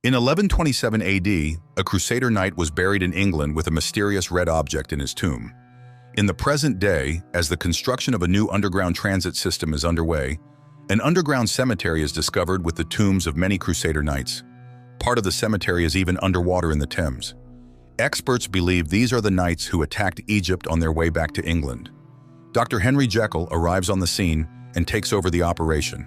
In 1127 AD, a Crusader knight was buried in England with a mysterious red object in his tomb. In the present day, as the construction of a new underground transit system is underway, an underground cemetery is discovered with the tombs of many Crusader knights. Part of the cemetery is even underwater in the Thames. Experts believe these are the knights who attacked Egypt on their way back to England. Dr. Henry Jekyll arrives on the scene and takes over the operation.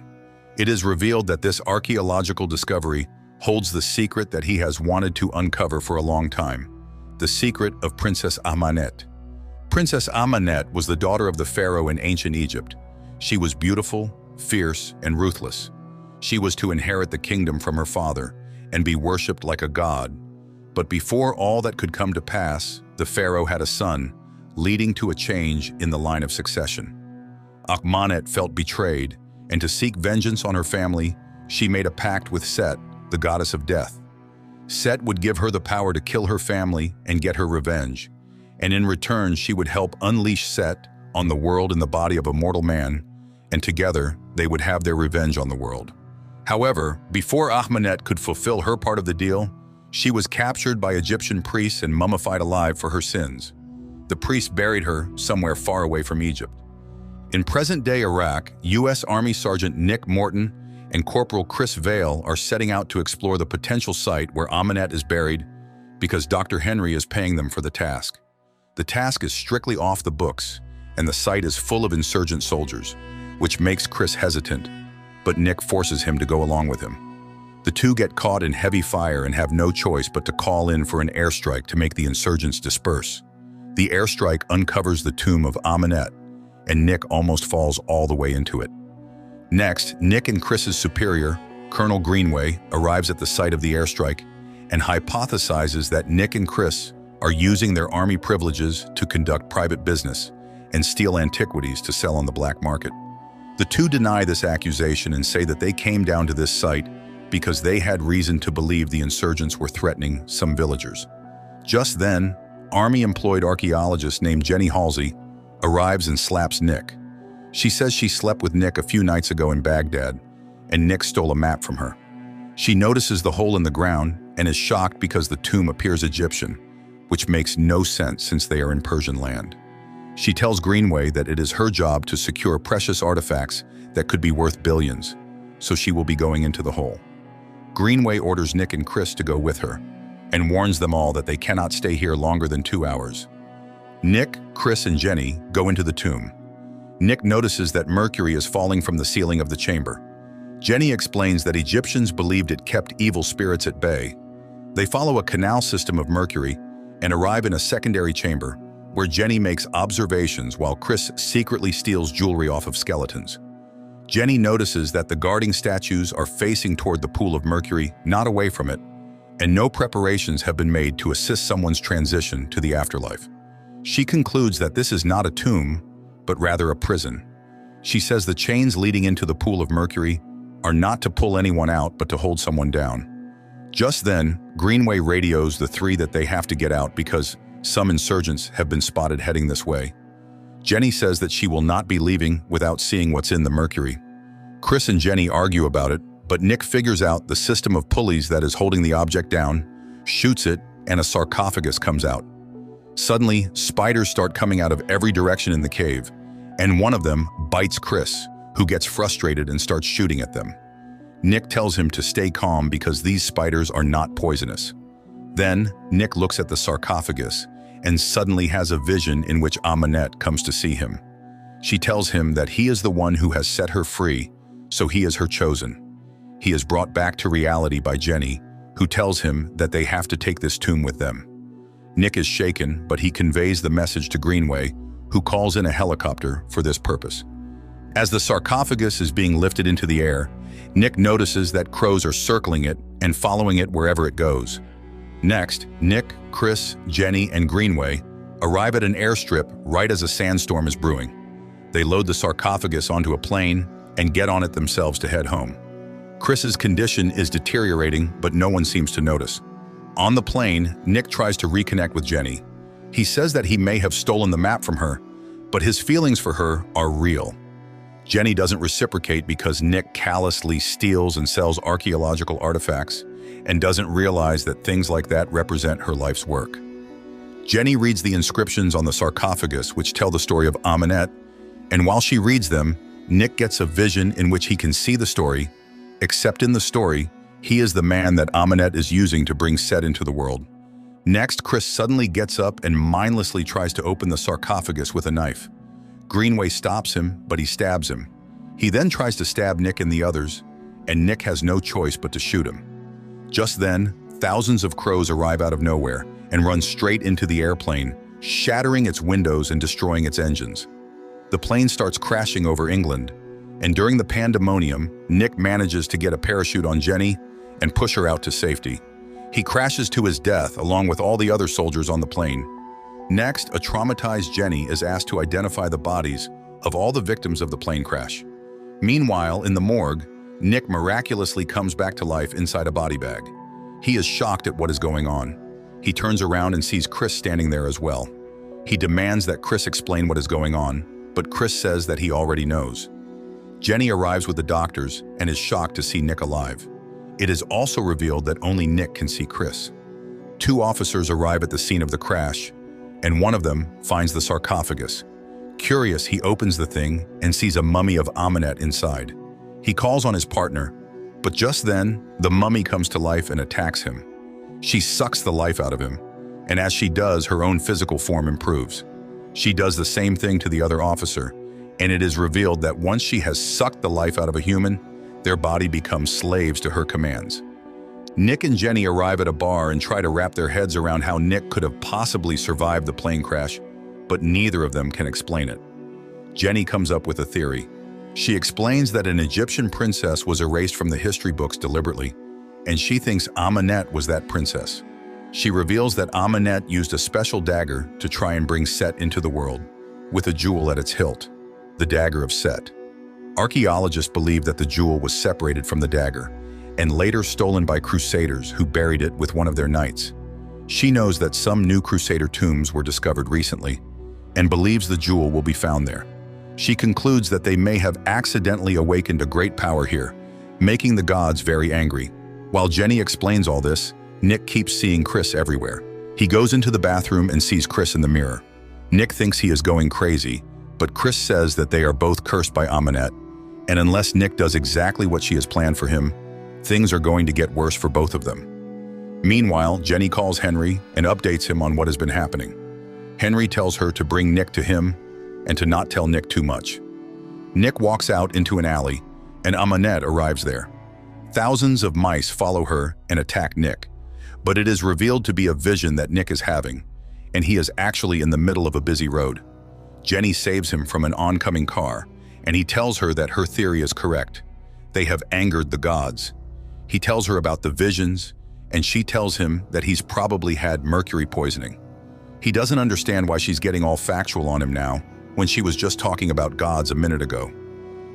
It is revealed that this archaeological discovery holds the secret that he has wanted to uncover for a long time, the secret of Princess Ahmanet. Princess Ahmanet was the daughter of the pharaoh in ancient Egypt. She was beautiful, fierce, and ruthless. She was to inherit the kingdom from her father and be worshipped like a god. But before all that could come to pass, the pharaoh had a son, leading to a change in the line of succession. Ahmanet felt betrayed, and to seek vengeance on her family, she made a pact with Set, the goddess of death. Set would give her the power to kill her family and get her revenge, and in return she would help unleash Set on the world in the body of a mortal man, and together they would have their revenge on the world. However, before Ahmanet could fulfill her part of the deal, she was captured by Egyptian priests and mummified alive for her sins. The priests buried her somewhere far away from Egypt. In present-day Iraq, U.S. Army Sergeant Nick Morton and Corporal Chris Vale are setting out to explore the potential site where Ahmanet is buried because Dr. Henry is paying them for the task. The task is strictly off the books, and the site is full of insurgent soldiers, which makes Chris hesitant, but Nick forces him to go along with him. The two get caught in heavy fire and have no choice but to call in for an airstrike to make the insurgents disperse. The airstrike uncovers the tomb of Ahmanet, and Nick almost falls all the way into it. Next, Nick and Chris's superior, Colonel Greenway, arrives at the site of the airstrike and hypothesizes that Nick and Chris are using their army privileges to conduct private business and steal antiquities to sell on the black market. The two deny this accusation and say that they came down to this site because they had reason to believe the insurgents were threatening some villagers. Just then, Army-employed archaeologist named Jenny Halsey arrives and slaps Nick. She says she slept with Nick a few nights ago in Baghdad, and Nick stole a map from her. She notices the hole in the ground and is shocked because the tomb appears Egyptian, which makes no sense since they are in Persian land. She tells Greenway that it is her job to secure precious artifacts that could be worth billions, so she will be going into the hole. Greenway orders Nick and Chris to go with her, and warns them all that they cannot stay here longer than 2 hours. Nick, Chris, and Jenny go into the tomb. Nick notices that mercury is falling from the ceiling of the chamber. Jenny explains that Egyptians believed it kept evil spirits at bay. They follow a canal system of mercury and arrive in a secondary chamber where Jenny makes observations while Chris secretly steals jewelry off of skeletons. Jenny notices that the guarding statues are facing toward the pool of mercury, not away from it, and no preparations have been made to assist someone's transition to the afterlife. She concludes that this is not a tomb, but rather a prison. She says the chains leading into the pool of mercury are not to pull anyone out, but to hold someone down. Just then, Greenway radios the three that they have to get out because some insurgents have been spotted heading this way. Jenny says that she will not be leaving without seeing what's in the mercury. Chris and Jenny argue about it, but Nick figures out the system of pulleys that is holding the object down, shoots it, and a sarcophagus comes out. Suddenly, spiders start coming out of every direction in the cave, and one of them bites Chris, who gets frustrated and starts shooting at them. Nick tells him to stay calm because these spiders are not poisonous. Then, Nick looks at the sarcophagus and suddenly has a vision in which Ahmanet comes to see him. She tells him that he is the one who has set her free, so he is her chosen. He is brought back to reality by Jenny, who tells him that they have to take this tomb with them. Nick is shaken, but he conveys the message to Greenway, who calls in a helicopter for this purpose. As the sarcophagus is being lifted into the air, Nick notices that crows are circling it and following it wherever it goes. Next, Nick, Chris, Jenny, and Greenway arrive at an airstrip right as a sandstorm is brewing. They load the sarcophagus onto a plane and get on it themselves to head home. Chris's condition is deteriorating, but no one seems to notice. On the plane, Nick tries to reconnect with Jenny. He says that he may have stolen the map from her, but his feelings for her are real. Jenny doesn't reciprocate because Nick callously steals and sells archaeological artifacts, and doesn't realize that things like that represent her life's work. Jenny reads the inscriptions on the sarcophagus which tell the story of Ahmanet, and while she reads them, Nick gets a vision in which he can see the story, except in the story, he is the man that Ahmanet is using to bring Set into the world. Next, Chris suddenly gets up and mindlessly tries to open the sarcophagus with a knife. Greenway stops him, but he stabs him. He then tries to stab Nick and the others, and Nick has no choice but to shoot him. Just then, thousands of crows arrive out of nowhere and run straight into the airplane, shattering its windows and destroying its engines. The plane starts crashing over England, and during the pandemonium, Nick manages to get a parachute on Jenny and push her out to safety. He crashes to his death along with all the other soldiers on the plane. Next, a traumatized Jenny is asked to identify the bodies of all the victims of the plane crash. Meanwhile, in the morgue, Nick miraculously comes back to life inside a body bag. He is shocked at what is going on. He turns around and sees Chris standing there as well. He demands that Chris explain what is going on, but Chris says that he already knows. Jenny arrives with the doctors and is shocked to see Nick alive. It is also revealed that only Nick can see Chris. Two officers arrive at the scene of the crash, and one of them finds the sarcophagus. Curious, he opens the thing and sees a mummy of Ahmanet inside. He calls on his partner, but just then, the mummy comes to life and attacks him. She sucks the life out of him, and as she does, her own physical form improves. She does the same thing to the other officer, and it is revealed that once she has sucked the life out of a human, their body becomes slaves to her commands. Nick and Jenny arrive at a bar and try to wrap their heads around how Nick could have possibly survived the plane crash, but neither of them can explain it. Jenny comes up with a theory. She explains that an Egyptian princess was erased from the history books deliberately, and she thinks Ahmanet was that princess. She reveals that Ahmanet used a special dagger to try and bring Set into the world, with a jewel at its hilt, the dagger of Set. Archaeologists believe that the jewel was separated from the dagger and later stolen by Crusaders who buried it with one of their knights. She knows that some new Crusader tombs were discovered recently and believes the jewel will be found there. She concludes that they may have accidentally awakened a great power here, making the gods very angry. While Jenny explains all this, Nick keeps seeing Chris everywhere. He goes into the bathroom and sees Chris in the mirror. Nick thinks he is going crazy, but Chris says that they are both cursed by Ahmanet, and unless Nick does exactly what she has planned for him, things are going to get worse for both of them. Meanwhile, Jenny calls Henry and updates him on what has been happening. Henry tells her to bring Nick to him and to not tell Nick too much. Nick walks out into an alley, and Ahmanet arrives there. Thousands of mice follow her and attack Nick, but it is revealed to be a vision that Nick is having, and he is actually in the middle of a busy road. Jenny saves him from an oncoming car, and he tells her that her theory is correct. They have angered the gods. He tells her about the visions, and she tells him that he's probably had mercury poisoning. He doesn't understand why she's getting all factual on him now, when she was just talking about gods a minute ago.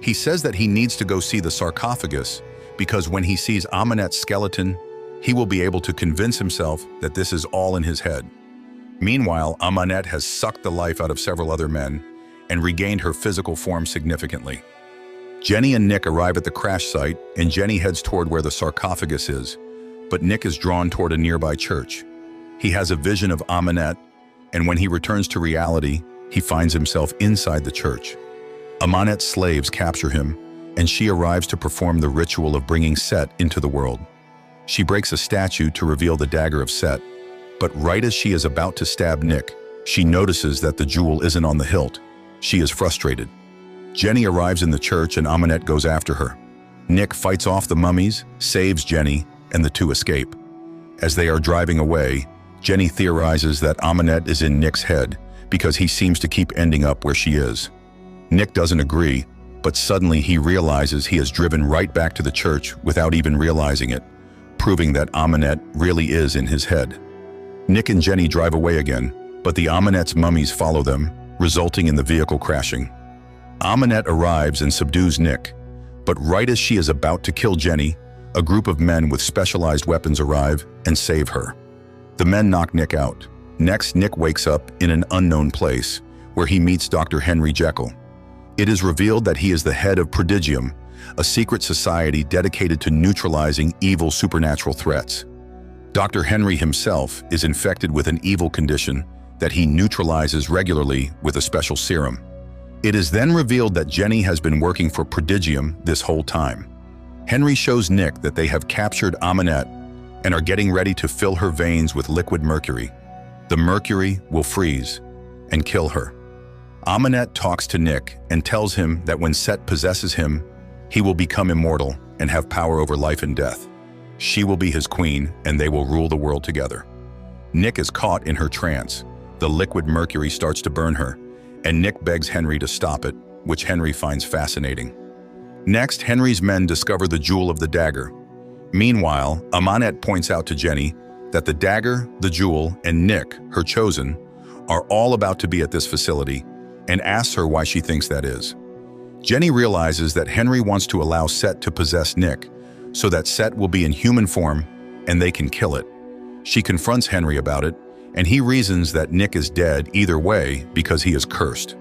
He says that he needs to go see the sarcophagus because when he sees Ahmanet's skeleton, he will be able to convince himself that this is all in his head. Meanwhile, Ahmanet has sucked the life out of several other men and regained her physical form significantly. Jenny and Nick arrive at the crash site, and Jenny heads toward where the sarcophagus is, but Nick is drawn toward a nearby church. He has a vision of Ahmanet, and when he returns to reality, he finds himself inside the church. Ahmanet's slaves capture him, and she arrives to perform the ritual of bringing Set into the world. She breaks a statue to reveal the dagger of Set, but right as she is about to stab Nick, she notices that the jewel isn't on the hilt. She is frustrated. Jenny arrives in the church and Ahmanet goes after her. Nick fights off the mummies, saves Jenny, and the two escape. As they are driving away, Jenny theorizes that Ahmanet is in Nick's head because he seems to keep ending up where she is. Nick doesn't agree, but suddenly he realizes he has driven right back to the church without even realizing it, proving that Ahmanet really is in his head. Nick and Jenny drive away again, but the Ahmanet's mummies follow them, resulting in the vehicle crashing. Ahmanet arrives and subdues Nick, but right as she is about to kill Jenny, a group of men with specialized weapons arrive and save her. The men knock Nick out. Next, Nick wakes up in an unknown place, where he meets Dr. Henry Jekyll. It is revealed that he is the head of Prodigium, a secret society dedicated to neutralizing evil supernatural threats. Dr. Henry himself is infected with an evil condition that he neutralizes regularly with a special serum. It is then revealed that Jenny has been working for Prodigium this whole time. Henry shows Nick that they have captured Ahmanet and are getting ready to fill her veins with liquid mercury. The mercury will freeze and kill her. Ahmanet talks to Nick and tells him that when Set possesses him, he will become immortal and have power over life and death. She will be his queen and they will rule the world together. Nick is caught in her trance. The liquid mercury starts to burn her, and Nick begs Henry to stop it, which Henry finds fascinating. Next, Henry's men discover the jewel of the dagger. Meanwhile, Ahmanet points out to Jenny that the dagger, the jewel, and Nick, her chosen, are all about to be at this facility, and asks her why she thinks that is. Jenny realizes that Henry wants to allow Set to possess Nick, so that Set will be in human form and they can kill it. She confronts Henry about it, and he reasons that Nick is dead either way because he is cursed.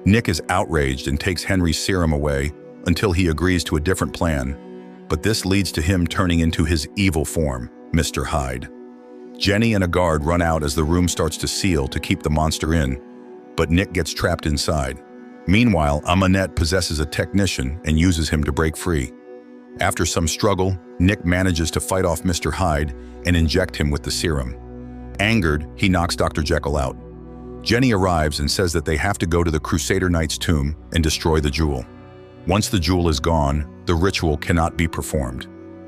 Nick is outraged and takes Henry's serum away until he agrees to a different plan, but this leads to him turning into his evil form, Mr. Hyde. Jenny and a guard run out as the room starts to seal to keep the monster in, but Nick gets trapped inside. Meanwhile, Ahmanet possesses a technician and uses him to break free. After some struggle, Nick manages to fight off Mr. Hyde and inject him with the serum. Angered, he knocks Dr. Jekyll out. Jenny arrives and says that they have to go to the Crusader Knight's tomb and destroy the jewel. Once the jewel is gone, the ritual cannot be performed,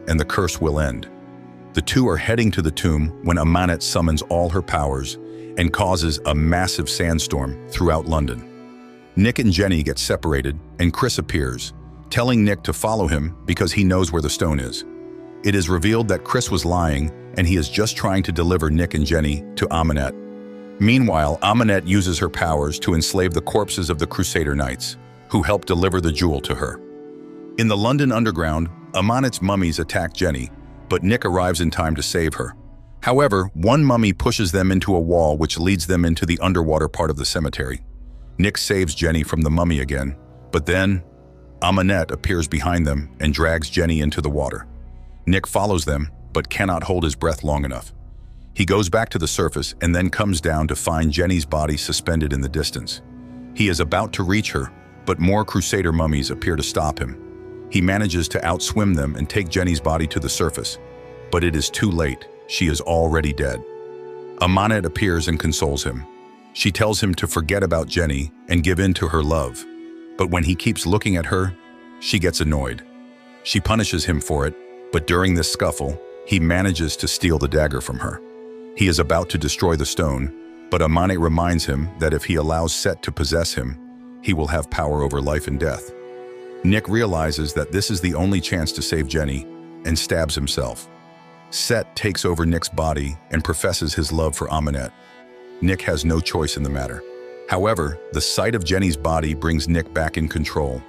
and the curse will end. The two are heading to the tomb when Ahmanet summons all her powers and causes a massive sandstorm throughout London. Nick and Jenny get separated, and Chris appears, telling Nick to follow him because he knows where the stone is. It is revealed that Chris was lying, and he is just trying to deliver Nick and Jenny to Ahmanet. Meanwhile, Ahmanet uses her powers to enslave the corpses of the Crusader Knights, who help deliver the jewel to her. In the London Underground, Ahmanet's mummies attack Jenny, but Nick arrives in time to save her. However, one mummy pushes them into a wall which leads them into the underwater part of the cemetery. Nick saves Jenny from the mummy again, but then Ahmanet appears behind them and drags Jenny into the water. Nick follows them, but cannot hold his breath long enough. He goes back to the surface and then comes down to find Jenny's body suspended in the distance. He is about to reach her, but more Crusader mummies appear to stop him. He manages to outswim them and take Jenny's body to the surface, but it is too late. She is already dead. Ahmanet appears and consoles him. She tells him to forget about Jenny and give in to her love, but when he keeps looking at her, she gets annoyed. She punishes him for it, but during this scuffle, he manages to steal the dagger from her. He is about to destroy the stone, but Ahmanet reminds him that if he allows Set to possess him, he will have power over life and death. Nick realizes that this is the only chance to save Jenny and stabs himself. Set takes over Nick's body and professes his love for Ahmanet. Nick has no choice in the matter. However, the sight of Jenny's body brings Nick back in control.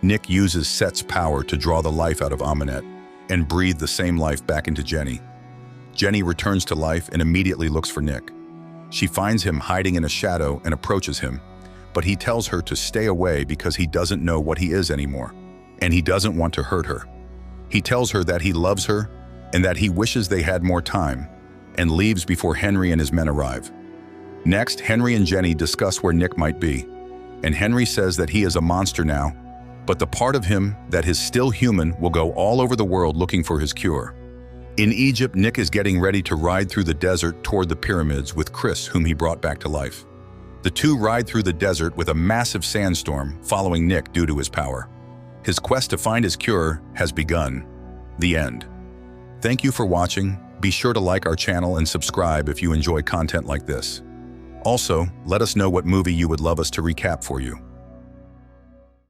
Nick uses Set's power to draw the life out of Ahmanet and breathe the same life back into Jenny. Jenny returns to life and immediately looks for Nick. She finds him hiding in a shadow and approaches him, but he tells her to stay away because he doesn't know what he is anymore, and he doesn't want to hurt her. He tells her that he loves her and that he wishes they had more time, and leaves before Henry and his men arrive. Next, Henry and Jenny discuss where Nick might be, and Henry says that he is a monster now, but the part of him that is still human will go all over the world looking for his cure. In Egypt, Nick is getting ready to ride through the desert toward the pyramids with Chris, whom he brought back to life. The two ride through the desert with a massive sandstorm following Nick due to his power. His quest to find his cure has begun. The end. Thank you for watching. Be sure to like our channel and subscribe if you enjoy content like this. Also, let us know what movie you would love us to recap for you.